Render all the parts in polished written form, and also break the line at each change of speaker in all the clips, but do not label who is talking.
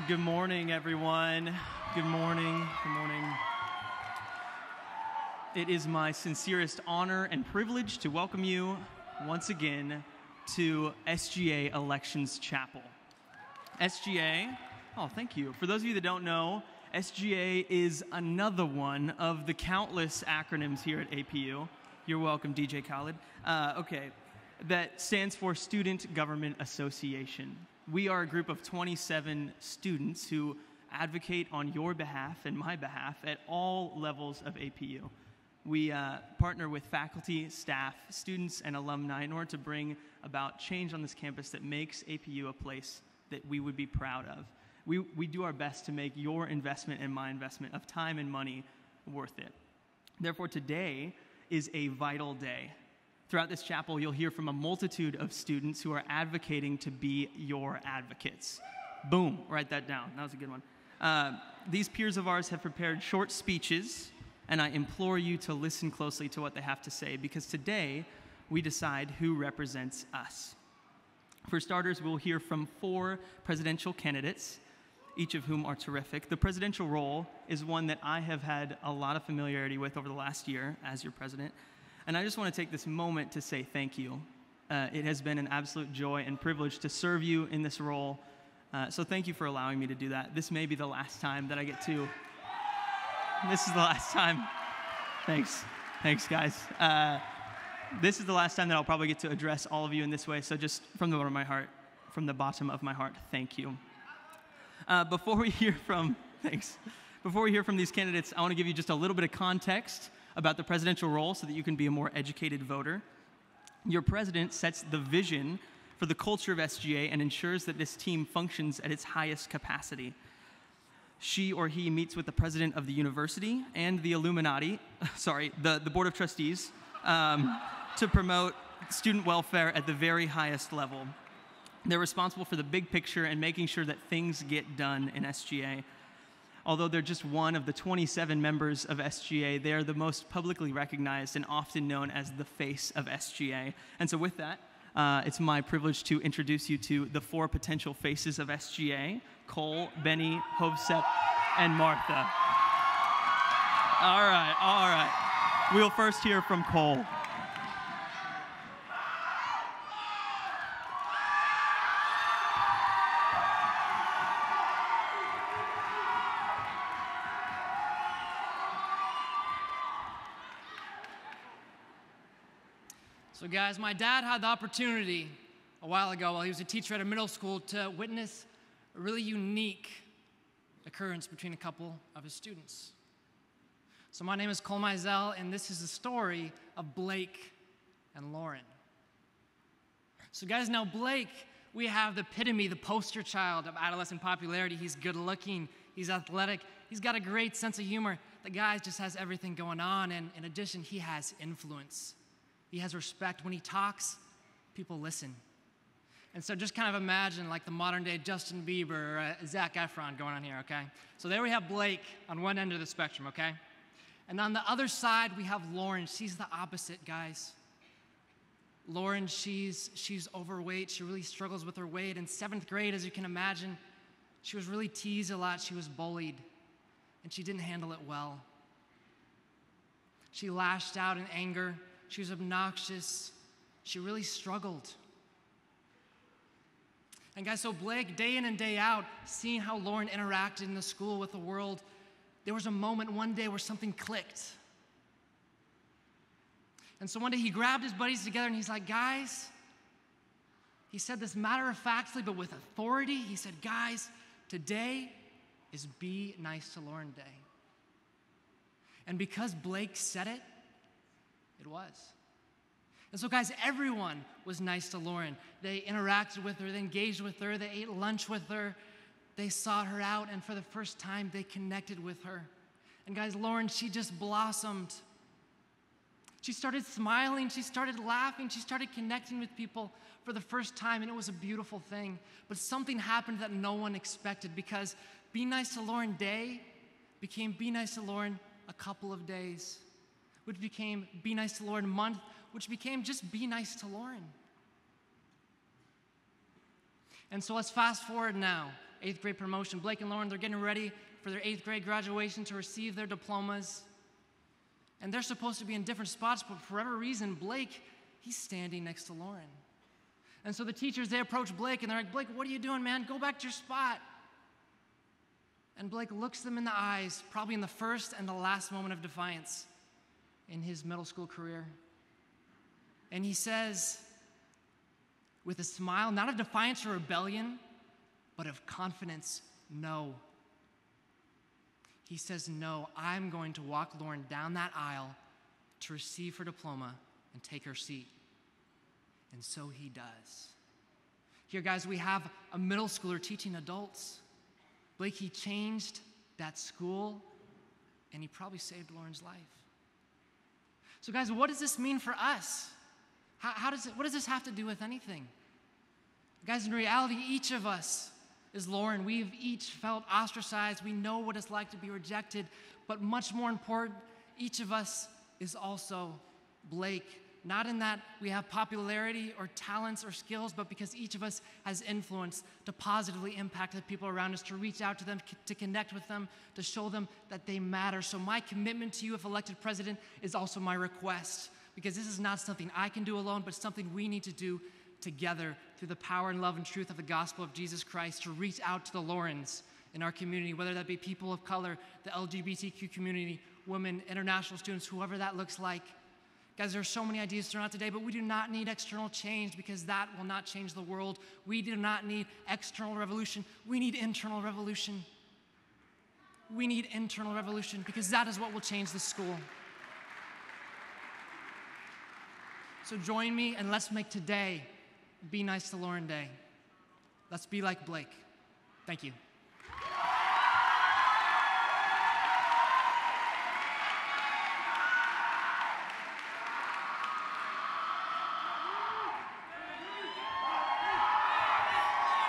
Good morning, everyone. Good morning. Good morning. It is my sincerest honor and privilege to welcome you once again to SGA Elections Chapel. SGA, oh, thank you. For those of you that don't know, SGA is another one of the countless acronyms here at APU. You're welcome, DJ Khaled. That stands for Student Government Association. We are a group of 27 students who advocate on your behalf and my behalf at all levels of APU. We partner with faculty, staff, students, and alumni in order to bring about change on this campus that makes APU a place that we would be proud of. We do our best to make your investment and my investment of time and money worth it. Therefore, today is a vital day. Throughout this chapel, you'll hear from a multitude of students who are advocating to be your advocates. Boom, write that down. That was a good one. These peers of ours have prepared short speeches, and I implore you to listen closely to what they have to say, because today we decide who represents us. For starters, we'll hear from 4 presidential candidates, each of whom are terrific. The presidential role is one that I have had a lot of familiarity with over the last year as your president. And I just want to take this moment to say thank you. It has been an absolute joy and privilege to serve you in this role. So thank you for allowing me to do that. This may be the last time that I get to. This is the last time. Thanks. Thanks, guys. This is the last time that I'll probably get to address all of you in this way. So just from the bottom of my heart, thank you. Before we hear from these candidates, I want to give you just a little bit of context about the presidential role so that you can be a more educated voter. Your president sets the vision for the culture of SGA and ensures that this team functions at its highest capacity. She or he meets with the president of the university and the the board of trustees to promote student welfare at the very highest level. They're responsible for the big picture and making sure that things get done in SGA. Although they're just one of the 27 members of SGA, they are the most publicly recognized and often known as the face of SGA. And so with that, it's my privilege to introduce you to the 4 potential faces of SGA: Cole, Benny, Hovsep, and Martha. All right. We'll first hear from Cole.
So guys, my dad had the opportunity a while ago while he was a teacher at a middle school to witness a really unique occurrence between a couple of his students. So my name is Cole Mizell, and this is the story of Blake and Lauren. So guys, now Blake, we have the epitome, the poster child of adolescent popularity. He's good looking, he's athletic, he's got a great sense of humor. The guy just has everything going on, and in addition, he has influence. He has respect. When he talks, people listen. And so just kind of imagine like the modern day Justin Bieber or Zac Efron going on here, okay? So there we have Blake on one end of the spectrum, okay? And on the other side, we have Lauren. She's the opposite, guys. Lauren, she's overweight. She really struggles with her weight. In 7th grade, as you can imagine, she was really teased a lot. She was bullied, and she didn't handle it well. She lashed out in anger. She was obnoxious. She really struggled. And guys, so Blake, day in and day out, seeing how Lauren interacted in the school with the world, there was a moment one day where something clicked. And so one day he grabbed his buddies together and he's like, guys, he said this matter-of-factly but with authority. He said, guys, today is Be Nice to Lauren Day. And because Blake said it, it was. And so guys, everyone was nice to Lauren. They interacted with her, they engaged with her, they ate lunch with her, they sought her out, and for the first time, they connected with her. And guys, Lauren, she just blossomed. She started smiling, she started laughing, she started connecting with people for the first time, and it was a beautiful thing. But something happened that no one expected, because Be Nice to Lauren Day became Be Nice to Lauren a couple of days, which became Be Nice to Lauren month, which became just Be Nice to Lauren. And so let's fast forward now 8th grade promotion. Blake and Lauren, they're getting ready for their 8th grade graduation to receive their diplomas. And they're supposed to be in different spots, but for whatever reason, Blake, he's standing next to Lauren. And so the teachers, they approach Blake and they're like, Blake, what are you doing, man? Go back to your spot. And Blake looks them in the eyes, probably in the first and the last moment of defiance in his middle school career. And he says, with a smile, not of defiance or rebellion, but of confidence, no. He says, no, I'm going to walk Lauren down that aisle to receive her diploma and take her seat. And so he does. Here, guys, we have a middle schooler teaching adults. Blake, he changed that school, and he probably saved Lauren's life. So, guys, what does this mean for us? What does this have to do with anything? Guys, in reality, each of us is Lauren. We've each felt ostracized. We know what it's like to be rejected. But much more important, each of us is also Blake. Not in that we have popularity or talents or skills, but because each of us has influence to positively impact the people around us, to reach out to them, to connect with them, to show them that they matter. So my commitment to you, if elected president, is also my request, because this is not something I can do alone, but something we need to do together through the power and love and truth of the gospel of Jesus Christ, to reach out to the Laurens in our community, whether that be people of color, the LGBTQ community, women, international students, whoever that looks like. Guys, there are so many ideas thrown out today, but we do not need external change, because that will not change the world. We do not need external revolution. We need internal revolution. We need internal revolution, because that is what will change the school. So join me and let's make today Be Nice to Lauren Day. Let's be like Blake. Thank you.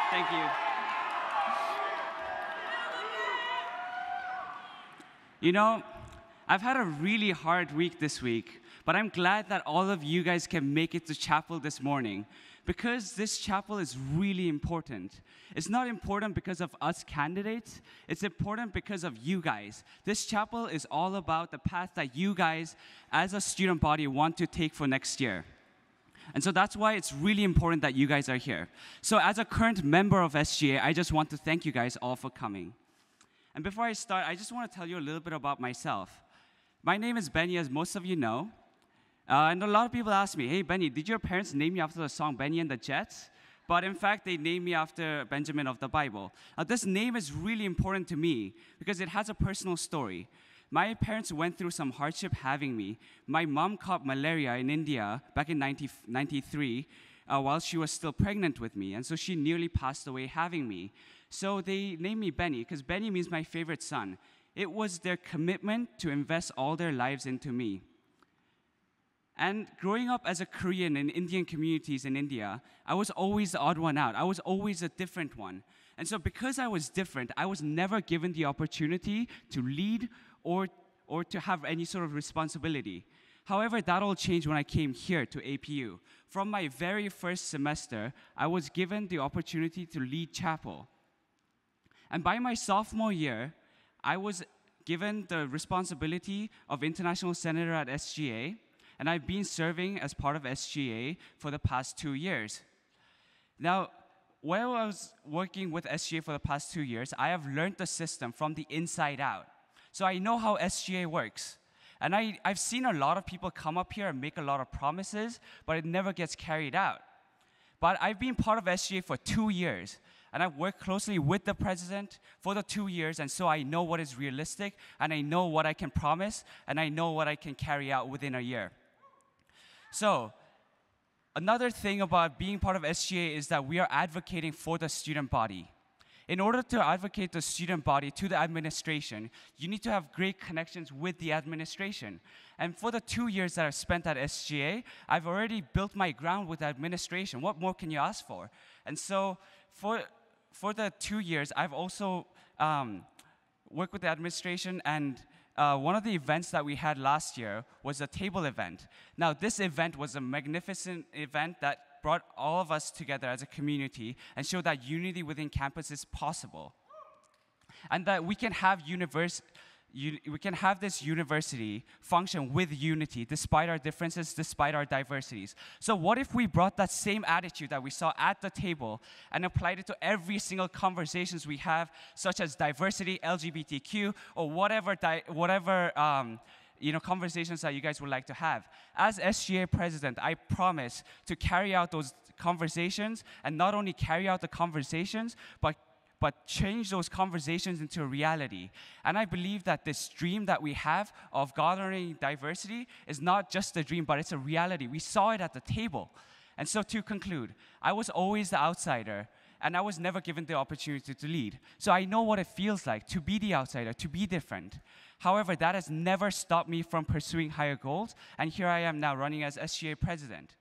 Thank you. You know, I've had a really hard week this week, but I'm glad that all of you guys can make it to chapel this morning, because this chapel is really important. It's not important because of us candidates. It's important because of you guys. This chapel is all about the path that you guys, as a student body, want to take for next year. And so that's why it's really important that you guys are here. So as a current member of SGA, I just want to thank you guys all for coming. And before I start, I just want to tell you a little bit about myself. My name is Benny, as most of you know. And a lot of people ask me, hey, Benny, did your parents name you after the song Benny and the Jets? But in fact, they named me after Benjamin of the Bible. This name is really important to me because it has a personal story. My parents went through some hardship having me. My mom caught malaria in India back in 1993 while she was still pregnant with me, and so she nearly passed away having me. So they named me Benny, because Benny means my favorite son. It was their commitment to invest all their lives into me. And growing up as a Korean in Indian communities in India, I was always the odd one out. I was always a different one. And so because I was different, I was never given the opportunity to lead or to have any sort of responsibility. However, that all changed when I came here to APU. From my very first semester, I was given the opportunity to lead chapel. And by my sophomore year, I was given the responsibility of International Senator at SGA, and I've been serving as part of SGA for the past 2 years. Now, while I was working with SGA for the past 2 years, I have learned the system from the inside out. So I know how SGA works. And I've seen a lot of people come up here and make a lot of promises, but it never gets carried out. But I've been part of SGA for 2 years, and I've worked closely with the president for the 2 years, and so I know what is realistic, and I know what I can promise, and I know what I can carry out within a year. So, another thing about being part of SGA is that we are advocating for the student body. In order to advocate the student body to the administration, you need to have great connections with the administration. And for the 2 years that I've spent at SGA, I've already built my ground with the administration. What more can you ask for? And so for the 2 years, I've also worked with the administration, and one of the events that we had last year was a table event. Now, this event was a magnificent event that brought all of us together as a community and showed that unity within campus is possible. And that we can have this university function with unity despite our differences, despite our diversities. So what if we brought that same attitude that we saw at the table and applied it to every single conversations we have, such as diversity, LGBTQ, or whatever conversations that you guys would like to have. As SGA president, I promise to carry out those conversations, and not only carry out the conversations, but change those conversations into a reality. And I believe that this dream that we have of garnering diversity is not just a dream, but it's a reality. We saw it at the table. And so to conclude, I was always the outsider, and I was never given the opportunity to lead. So I know what it feels like to be the outsider, to be different. However, that has never stopped me from pursuing higher goals, and here I am now running as SGA president.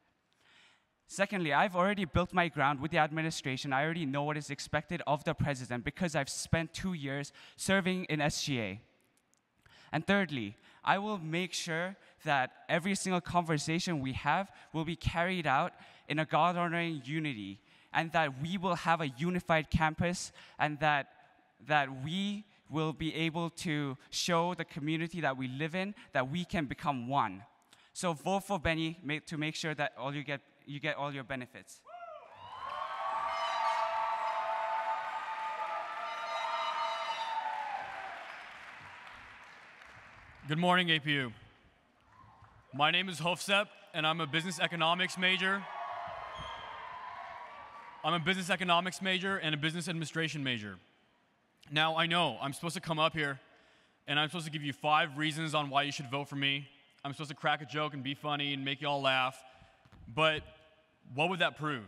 Secondly, I've already built my ground with the administration. I already know what is expected of the president because I've spent 2 years serving in SGA. And thirdly, I will make sure that every single conversation we have will be carried out in a God-honoring unity, and that we will have a unified campus, and that we will be able to show the community that we live in that we can become one. So vote for Benny to make sure that you get all your benefits.
Good morning, APU. My name is Hofsep, and I'm a business economics major. I'm a business economics major and a business administration major. Now, I know I'm supposed to come up here, and I'm supposed to give you 5 reasons on why you should vote for me. I'm supposed to crack a joke and be funny and make you all laugh. But what would that prove?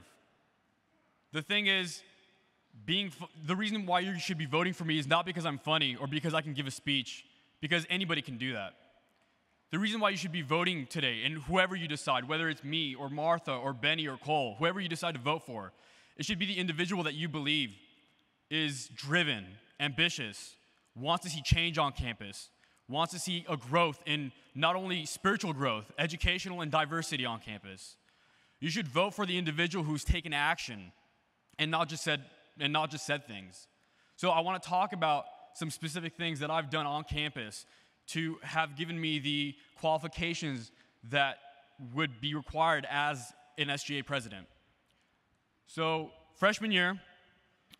The thing is, the reason why you should be voting for me is not because I'm funny or because I can give a speech, because anybody can do that. The reason why you should be voting today, and whoever you decide, whether it's me or Martha or Benny or Cole, whoever you decide to vote for, it should be the individual that you believe is driven, ambitious, wants to see change on campus, wants to see a growth in not only spiritual growth, educational and diversity on campus. You should vote for the individual who's taken action and not just said things. So I want to talk about some specific things that I've done on campus to have given me the qualifications that would be required as an SGA president. So freshman year,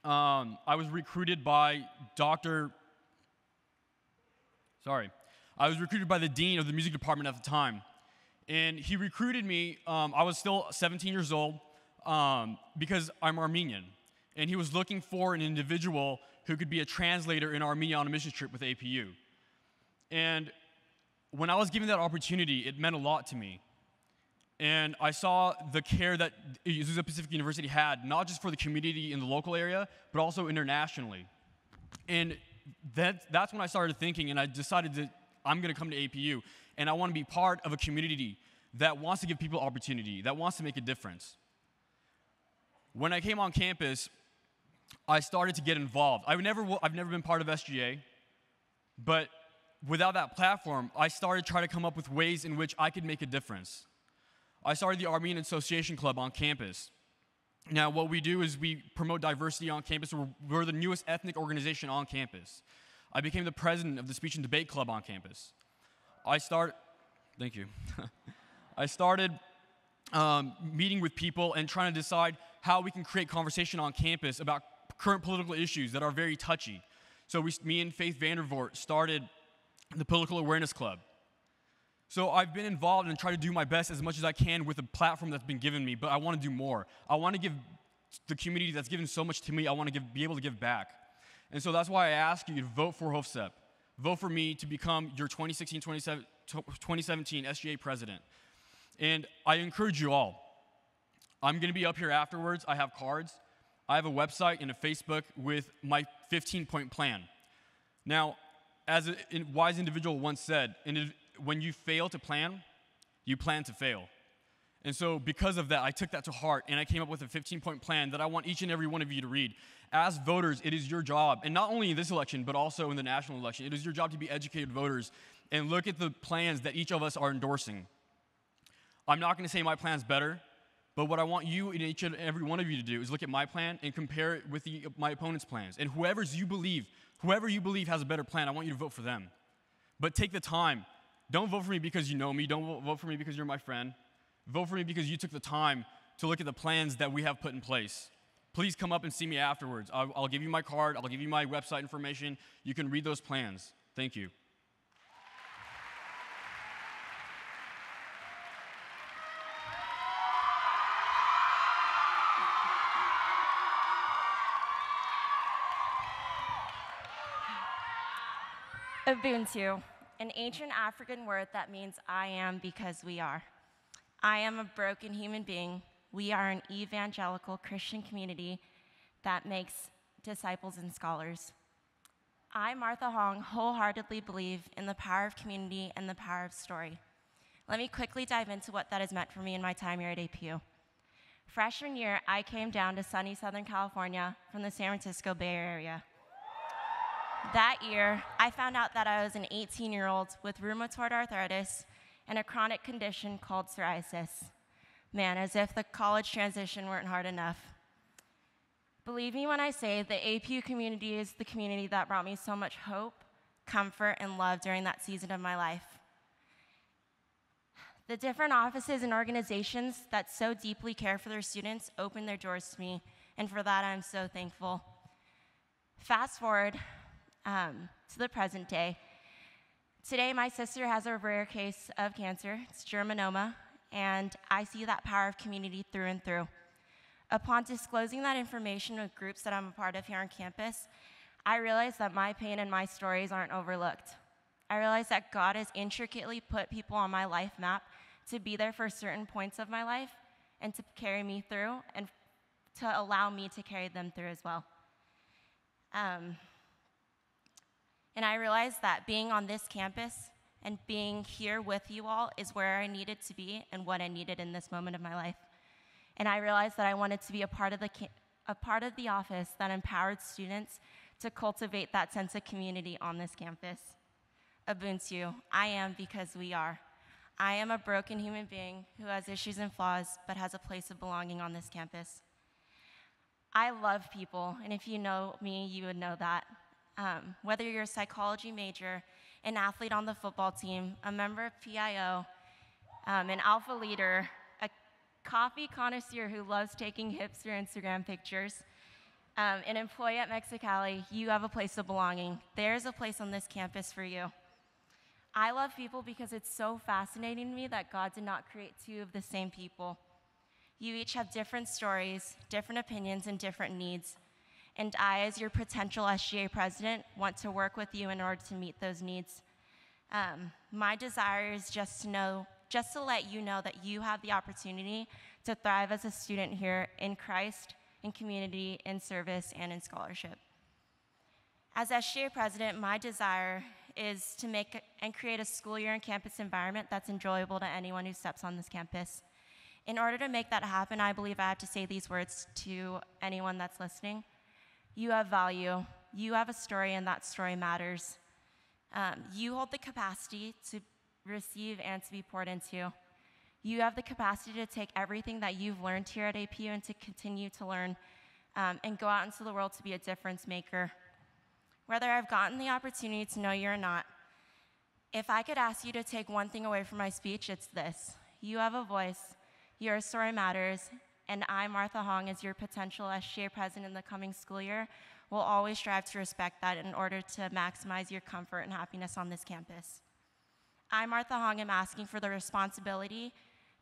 I was recruited by I was recruited by the dean of the music department at the time. And he recruited me, I was still 17 years old, because I'm Armenian. And he was looking for an individual who could be a translator in Armenia on a mission trip with APU. And when I was given that opportunity, it meant a lot to me. And I saw the care that Azusa Pacific University had, not just for the community in the local area, but also internationally. And that's when I started thinking, and I decided that I'm going to come to APU, and I want to be part of a community that wants to give people opportunity, that wants to make a difference. When I came on campus, I started to get involved. I've never been part of SGA, but without that platform, I started trying to come up with ways in which I could make a difference. I started the Armenian Association Club on campus. Now, what we do is we promote diversity on campus. We're the newest ethnic organization on campus. I became the president of the Speech and Debate Club on campus. Thank you. I started meeting with people and trying to decide how we can create conversation on campus about current political issues that are very touchy. So me and Faith Vandervoort started the Political Awareness Club. So I've been involved and try to do my best as much as I can with the platform that's been given me, but I want to do more. I want to give the community that's given so much to me, I want to be able to give back. And so that's why I ask you to vote for Hofsep. Vote for me to become your 2016-2017 SGA president. And I encourage you all. I'm going to be up here afterwards. I have cards. I have a website and a Facebook with my 15-point plan. Now, as a wise individual once said, when you fail to plan, you plan to fail. And so because of that, I took that to heart, and I came up with a 15-point plan that I want each and every one of you to read. As voters, it is your job, and not only in this election, but also in the national election, it is your job to be educated voters and look at the plans that each of us are endorsing. I'm not going to say my plan's better, But what I want you and each and every one of you to do is look at my plan and compare it with my opponent's plans. And whoever you believe has a better plan, I want you to vote for them. But take the time. Don't vote for me because you know me. Don't vote for me because you're my friend. Vote for me because you took the time to look at the plans that we have put in place. Please come up and see me afterwards. I'll give you my card. I'll give you my website information. You can read those plans. Thank you.
Ubuntu, an ancient African word that means I am because we are. I am a broken human being. We are an evangelical Christian community that makes disciples and scholars. I, Martha Hong, wholeheartedly believe in the power of community and the power of story. Let me quickly dive into what that has meant for me in my time here at APU. Freshman year, I came down to sunny Southern California from the San Francisco Bay Area. That year, I found out that I was an 18-year-old with rheumatoid arthritis and a chronic condition called psoriasis. Man, as if the college transition weren't hard enough. Believe me when I say the APU community is the community that brought me so much hope, comfort, and love during that season of my life. The different offices and organizations that so deeply care for their students opened their doors to me, and for that I'm so thankful. Fast forward to the present day. Today, my sister has a rare case of cancer. It's germinoma, and I see that power of community through and through. Upon disclosing that information with groups that I'm a part of here on campus, I realized that my pain and my stories aren't overlooked. I realized that God has intricately put people on my life map to be there for certain points of my life and to carry me through and to allow me to carry them through as well. And I realized that being on this campus and being here with you all is where I needed to be and what I needed in this moment of my life. And I realized that I wanted to be a part of the office that empowered students to cultivate that sense of community on this campus. Ubuntu, I am because we are. I am a broken human being who has issues and flaws, but has a place of belonging on this campus. I love people, and if you know me, you would know that. Whether you're a psychology major, an athlete on the football team, a member of PIO, an alpha leader, a coffee connoisseur who loves taking hipster Instagram pictures, an employee at Mexicali, you have a place of belonging. There's a place on this campus for you. I love people because it's so fascinating to me that God did not create two of the same people. You each have different stories, different opinions, and different needs. And I, as your potential SGA president, want to work with you in order to meet those needs. My desire is just to let you know that you have the opportunity to thrive as a student here in Christ, in community, in service, and in scholarship. As SGA president, my desire is to make and create a school year and campus environment that's enjoyable to anyone who steps on this campus. In order to make that happen, I believe I have to say these words to anyone that's listening. You have value, you have a story, and that story matters. You hold the capacity to receive and to be poured into. You have the capacity to take everything that you've learned here at APU and to continue to learn and go out into the world to be a difference maker. Whether I've gotten the opportunity to know you or not, if I could ask you to take one thing away from my speech, it's this. You have a voice, your story matters, and I, Martha Hong, as your potential SGA president in the coming school year, will always strive to respect that in order to maximize your comfort and happiness on this campus. I, Martha Hong, am asking for the responsibility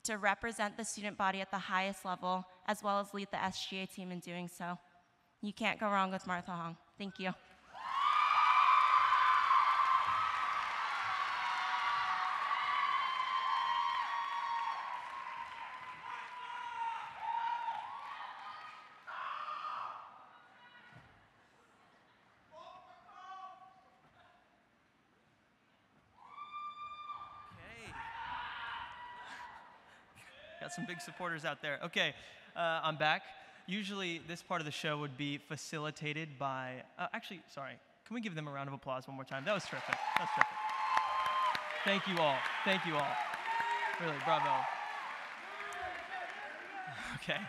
to represent the student body at the highest level, as well as lead the SGA team in doing so. You can't go wrong with Martha Hong. Thank you.
Got some big supporters out there. Okay, I'm back. Usually this part of the show would be facilitated by, actually, sorry. Can we give them a round of applause one more time? That was terrific. That was terrific. Thank you all. Thank you all. Really, bravo. Okay.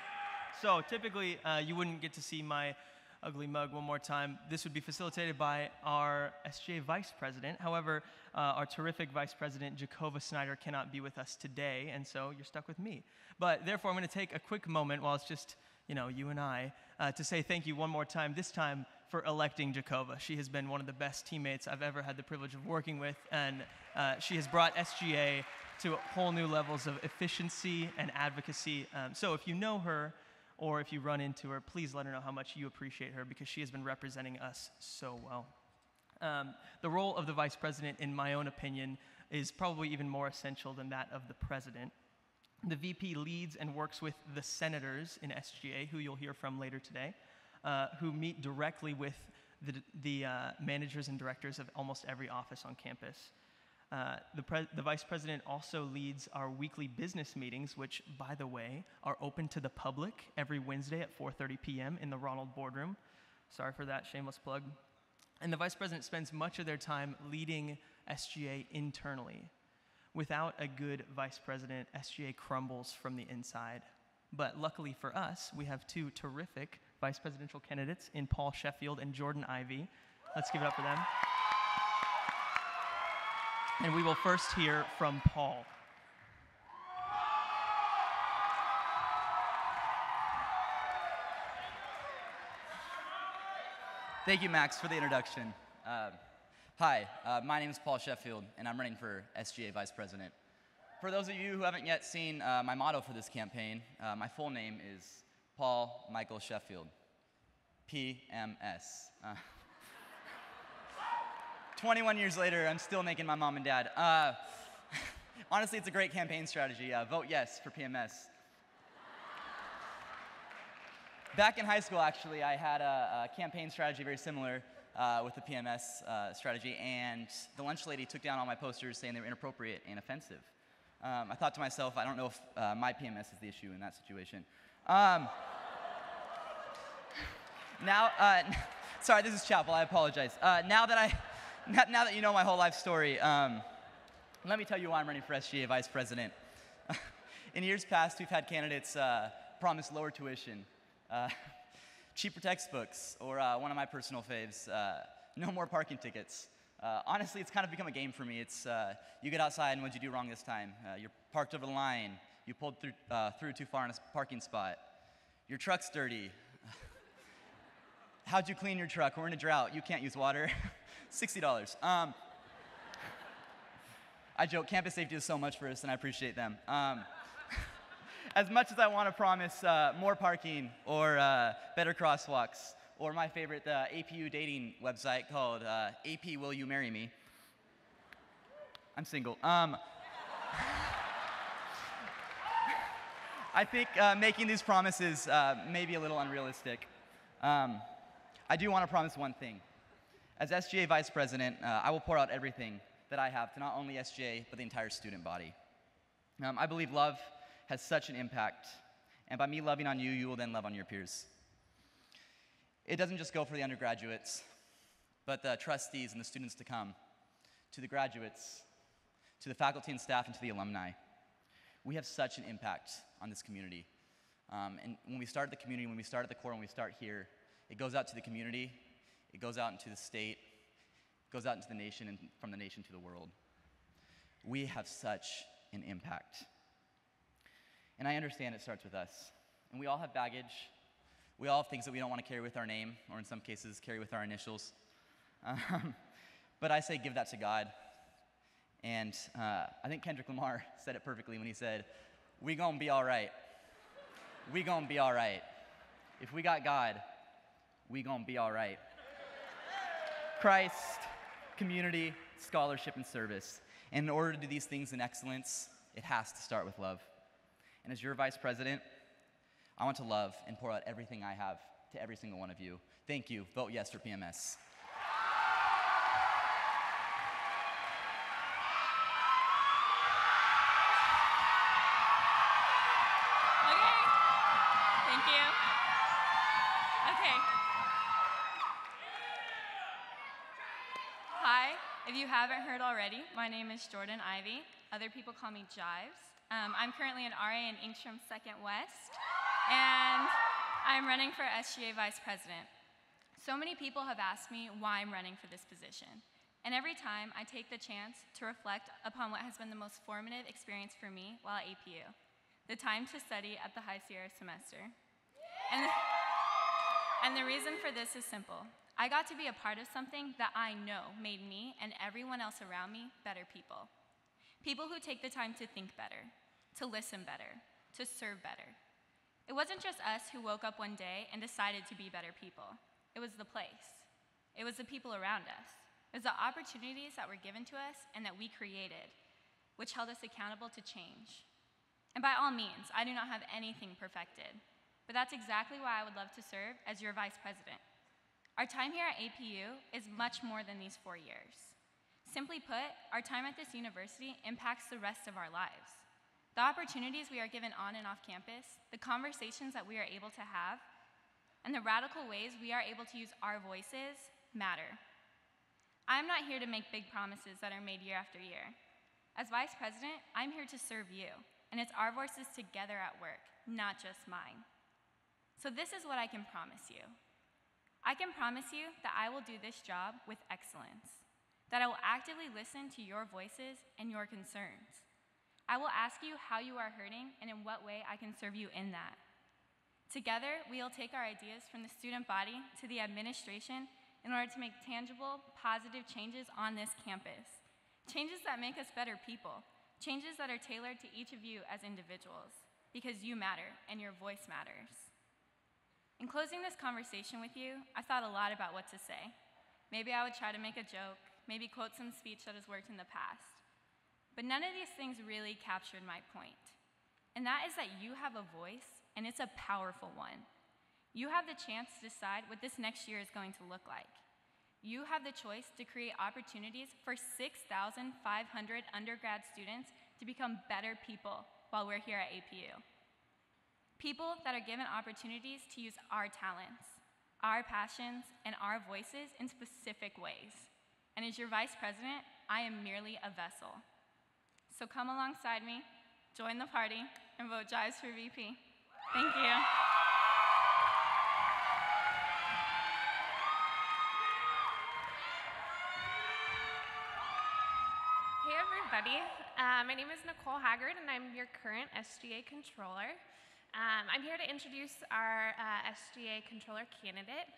So typically, you wouldn't get to see my ugly mug one more time. This would be facilitated by our SGA Vice President. However, our terrific Vice President, Jacova Snyder, cannot be with us today, and so you're stuck with me. But therefore, I'm going to take a quick moment while it's just, you and I, to say thank you one more time, this time for electing Jacova. She has been one of the best teammates I've ever had the privilege of working with, and she has brought SGA to whole new levels of efficiency and advocacy. So if you know her, or if you run into her, please let her know how much you appreciate her, because she has been representing us so well. The role of the vice president, in my own opinion, is probably even more essential than that of the president. The VP leads and works with the senators in SGA, who you'll hear from later today, who meet directly with the managers and directors of almost every office on campus. The vice president also leads our weekly business meetings, which, by the way, are open to the public every Wednesday at 4:30 p.m. in the Ronald Boardroom. Sorry for that shameless plug. And the vice president spends much of their time leading SGA internally. Without a good vice president, SGA crumbles from the inside. But luckily for us, we have two terrific vice presidential candidates in Paul Sheffield and Jordan Ivey. Let's give it up for them. And we will first hear from Paul.
Thank you, Max, for the introduction. Hi, my name is Paul Sheffield, and I'm running for SGA Vice President. For those of you who haven't yet seen my motto for this campaign, my full name is Paul Michael Sheffield, PMS. 21 years later, I'm still making my mom and dad. Honestly, it's a great campaign strategy. Vote yes for PMS. Back in high school, actually, I had a campaign strategy very similar with the PMS strategy, and the lunch lady took down all my posters saying they were inappropriate and offensive. I thought to myself, I don't know if my PMS is the issue in that situation. Sorry, this is Chapel, I apologize. Now that you know my whole life story, let me tell you why I'm running for SGA Vice President. In years past, we've had candidates promise lower tuition, cheaper textbooks, or one of my personal faves, no more parking tickets. Honestly, it's kind of become a game for me. It's you get outside and what'd you do wrong this time? You're parked over the line. You pulled through too far in a parking spot. Your truck's dirty. How'd you clean your truck? We're in a drought. You can't use water. $60. I joke, campus safety is so much for us, and I appreciate them. As much as I want to promise more parking or better crosswalks, or my favorite, the APU dating website called AP Will You Marry Me? I'm single. I think making these promises may be a little unrealistic. I do want to promise one thing. As SGA Vice President, I will pour out everything that I have to not only SGA, but the entire student body. I believe love has such an impact, and by me loving on you, you will then love on your peers. It doesn't just go for the undergraduates, but the trustees and the students to come, to the graduates, to the faculty and staff, and to the alumni. We have such an impact on this community. And when we start at the community, when we start at the core, when we start here, it goes out to the community, it goes out into the state, it goes out into the nation, and from the nation to the world. We have such an impact. And I understand it starts with us. And we all have baggage. We all have things that we don't want to carry with our name, or in some cases, carry with our initials. But I say give that to God. And I think Kendrick Lamar said it perfectly when he said, we gonna be all right. We gonna be all right. If we got God, we gonna be all right. Christ, community, scholarship, and service. And in order to do these things in excellence, it has to start with love. And as your vice president, I want to love and pour out everything I have to every single one of you. Thank you. Vote yes for PMS.
Okay. Thank you. Okay. Hi. If you haven't heard already, my name is Jordan Ivey. Other people call me Jives. I'm currently an RA in Ingstrom 2nd West. and I'm running for SGA Vice President. So many people have asked me why I'm running for this position, and every time I take the chance to reflect upon what has been the most formative experience for me while at APU, the time to study at the High Sierra semester. And the reason for this is simple. I got to be a part of something that I know made me and everyone else around me better people. People who take the time to think better, to listen better, to serve better. It wasn't just us who woke up one day and decided to be better people. It was the place. It was the people around us. It was the opportunities that were given to us and that we created, which held us accountable to change. And by all means, I do not have anything perfected, but that's exactly why I would love to serve as your vice president. Our time here at APU is much more than these 4 years. Simply put, our time at this university impacts the rest of our lives. The opportunities we are given on and off campus, the conversations that we are able to have, and the radical ways we are able to use our voices matter. I'm not here to make big promises that are made year after year. As vice president, I'm here to serve you, and it's our voices together at work, not just mine. So this is what I can promise you. I can promise you that I will do this job with excellence, that I will actively listen to your voices and your concerns. I will ask you how you are hurting and in what way I can serve you in that. Together, we will take our ideas from the student body to the administration in order to make tangible, positive changes on this campus. Changes that make us better people. Changes that are tailored to each of you as individuals, because you matter and your voice matters. In closing this conversation with you, I thought a lot about what to say. Maybe I would try to make a joke, maybe quote some speech that has worked in the past. But none of these things really captured my point. And that is that you have a voice, and it's a powerful one. You have the chance to decide what this next year is going to look like. You have the choice to create opportunities for 6,500 undergrad students to become better people while we're here at APU. People that are given opportunities to use our talents, our passions, and our voices in specific ways. And as your vice president, I am merely a vessel. So come alongside me, join the party, and vote Jives for VP. Thank you.
Hey everybody, my name is Nicole Haggard and I'm your current SGA controller. I'm here to introduce our SGA controller candidate.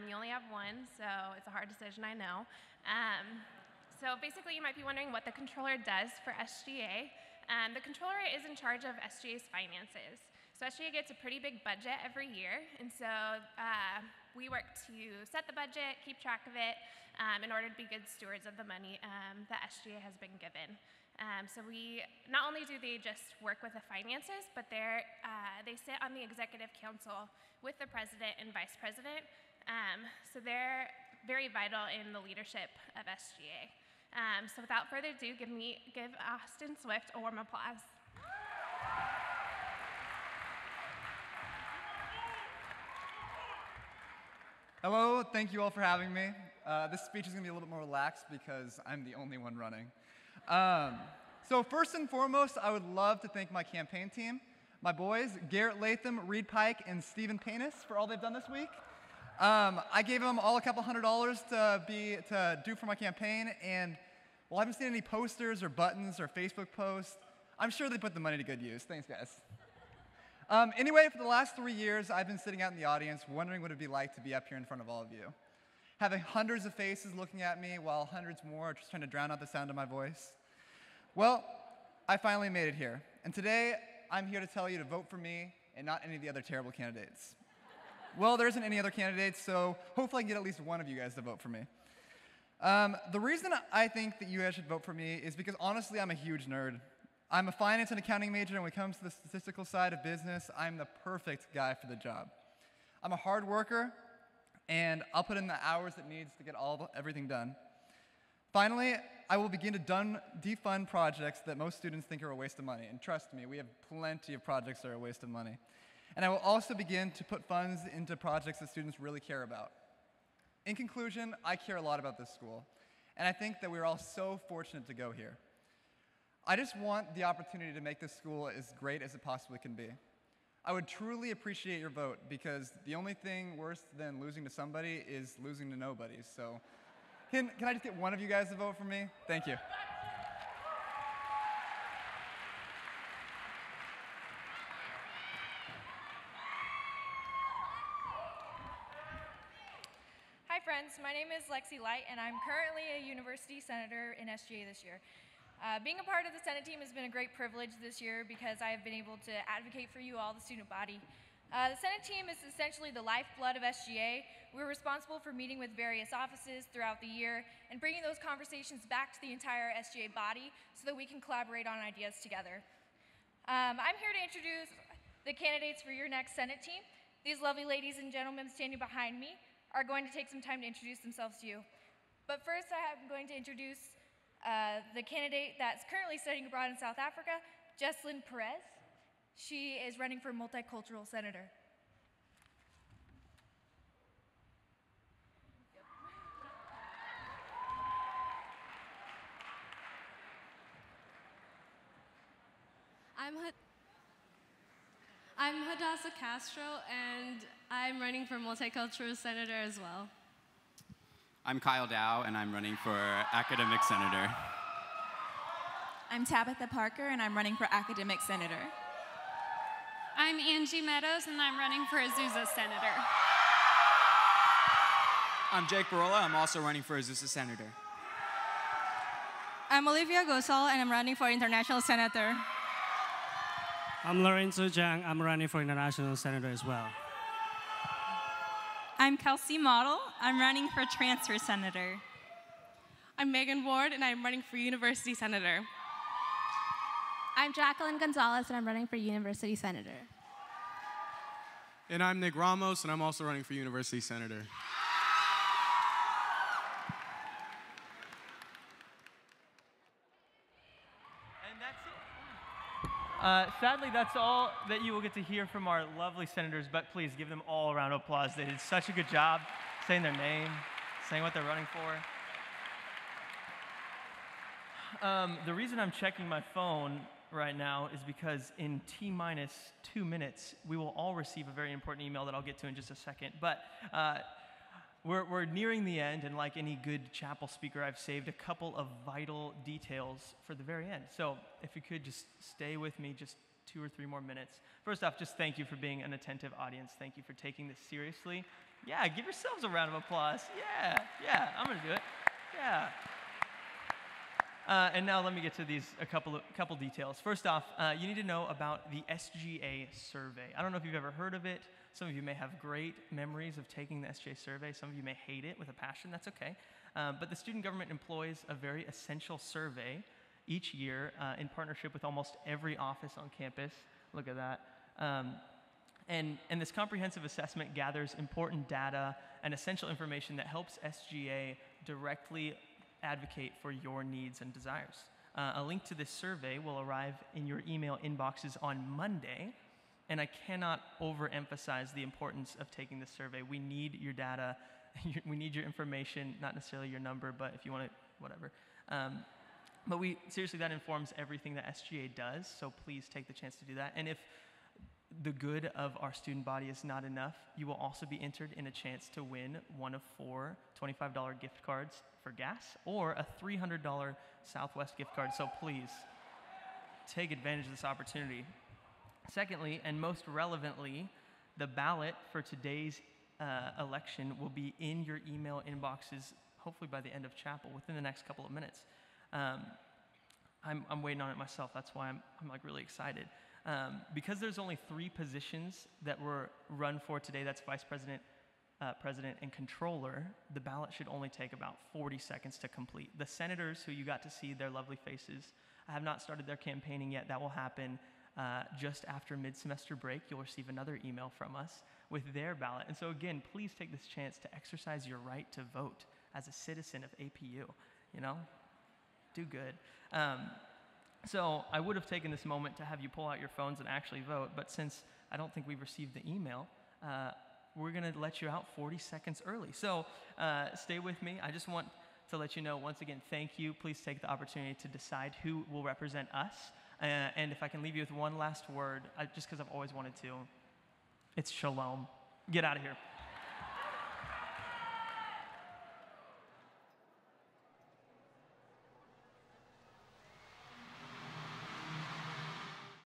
You only have one, so it's a hard decision, I know. So basically you might be wondering what the controller does for SGA. The controller is in charge of SGA's finances. So SGA gets a pretty big budget every year, and so we work to set the budget, keep track of it, in order to be good stewards of the money that SGA has been given. So we, not only do they just work with the finances, but they sit on the executive council with the president and vice president. So they're very vital in the leadership of SGA. So without further ado, give Austin Swift a warm applause.
Hello, thank you all for having me. This speech is going to be a little bit more relaxed because I'm the only one running. So first and foremost, I would love to thank my campaign team, my boys, Garrett Latham, Reed Pike, and Stephen Panis for all they've done this week. I gave them all a couple $100 to do for my campaign, and while I haven't seen any posters or buttons or Facebook posts, I'm sure they put the money to good use. Thanks, guys. Anyway, for the last 3 years, I've been sitting out in the audience wondering what it would be like to be up here in front of all of you, having hundreds of faces looking at me while hundreds more are just trying to drown out the sound of my voice. Well, I finally made it here, and today I'm here to tell you to vote for me and not any of the other terrible candidates. Well, there isn't any other candidates, so hopefully I can get at least one of you guys to vote for me. The reason I think that you guys should vote for me is because honestly, I'm a huge nerd. I'm a finance and accounting major, and when it comes to the statistical side of business, I'm the perfect guy for the job. I'm a hard worker, and I'll put in the hours it needs to get everything done. Finally, I will begin to defund projects that most students think are a waste of money, and trust me, we have plenty of projects that are a waste of money. And I will also begin to put funds into projects that students really care about. In conclusion, I care a lot about this school, and I think that we're all so fortunate to go here. I just want the opportunity to make this school as great as it possibly can be. I would truly appreciate your vote because the only thing worse than losing to somebody is losing to nobody. So can I just get one of you guys to vote for me? Thank you.
Hi friends, my name is Lexi Light and I'm currently a university senator in SGA this year. Being a part of the Senate team has been a great privilege this year because I have been able to advocate for you all, the student body. The Senate team is essentially the lifeblood of SGA. We're responsible for meeting with various offices throughout the year and bringing those conversations back to the entire SGA body so that we can collaborate on ideas together. I'm here to introduce the candidates for your next Senate team. These lovely ladies and gentlemen standing behind me are going to take some time to introduce themselves to you. But first, I am going to introduce the candidate that's currently studying abroad in South Africa, Jesslyn Perez. She is running for multicultural senator.
I'm Hadassah Castro, and I'm running for multicultural senator as well.
I'm Kyle Dow, and I'm running for academic senator.
I'm Tabitha Parker, and I'm running for academic senator.
I'm Angie Meadows, and I'm running for Azusa senator.
I'm Jake Barola. I'm also running for Azusa senator.
I'm Olivia Gosal, and I'm running for international senator.
I'm Lorenzo Zhang. I'm running for international senator as well.
I'm Kelsey Model. I'm running for transfer senator.
I'm Megan Ward, and I'm running for university senator.
I'm Jacqueline Gonzalez, and I'm running for university senator.
And I'm Nick Ramos, and I'm also running for university senator.
Sadly, that's all that you will get to hear from our lovely senators, but please give them all a round of applause. They did such a good job saying their name, saying what they're running for. The reason I'm checking my phone right now is because in T-minus 2 minutes, we will all receive a very important email that I'll get to in just a second. But we're nearing the end, and like any good chapel speaker, I've saved a couple of vital details for the very end. So if you could just stay with me just 2 or 3 more minutes. First off, just thank you for being an attentive audience. Thank you for taking this seriously. Yeah, give yourselves a round of applause. Yeah, I'm gonna do it. Yeah. And now let me get to these a couple details. First off, you need to know about the SGA survey. I don't know if you've ever heard of it. Some of you may have great memories of taking the SGA survey. Some of you may hate it with a passion. That's okay. But the student government employs a very essential survey each year in partnership with almost every office on campus. Look at that. And this comprehensive assessment gathers important data and essential information that helps SGA directly advocate for your needs and desires. A link to this survey will arrive in your email inboxes on Monday. And I cannot overemphasize the importance of taking this survey. We need your data. We need your information, not necessarily your number, but if you want to, whatever. But seriously, that informs everything that SGA does, so please take the chance to do that. And if the good of our student body is not enough, you will also be entered in a chance to win one of 4 $25 gift cards for gas or a $300 Southwest gift card. So please take advantage of this opportunity. Secondly, and most relevantly, the ballot for today's election will be in your email inboxes, hopefully by the end of chapel, within the next couple of minutes. I'm waiting on it myself. That's why I'm like really excited. Because there's only 3 positions that were run for today, that's vice president, president, and controller, the ballot should only take about 40 seconds to complete. The senators who you got to see their lovely faces have not started their campaigning yet. That will happen just after mid-semester break. You'll receive another email from us with their ballot. And so again, please take this chance to exercise your right to vote as a citizen of APU, you know? Do good. So I would have taken this moment to have you pull out your phones and actually vote, but since I don't think we've received the email, we're gonna let you out 40 seconds early. So stay with me. I just want to let you know, once again, thank you. Please take the opportunity to decide who will represent us And if I can leave you with one last word, just because I've always wanted to, it's shalom. Get out of here.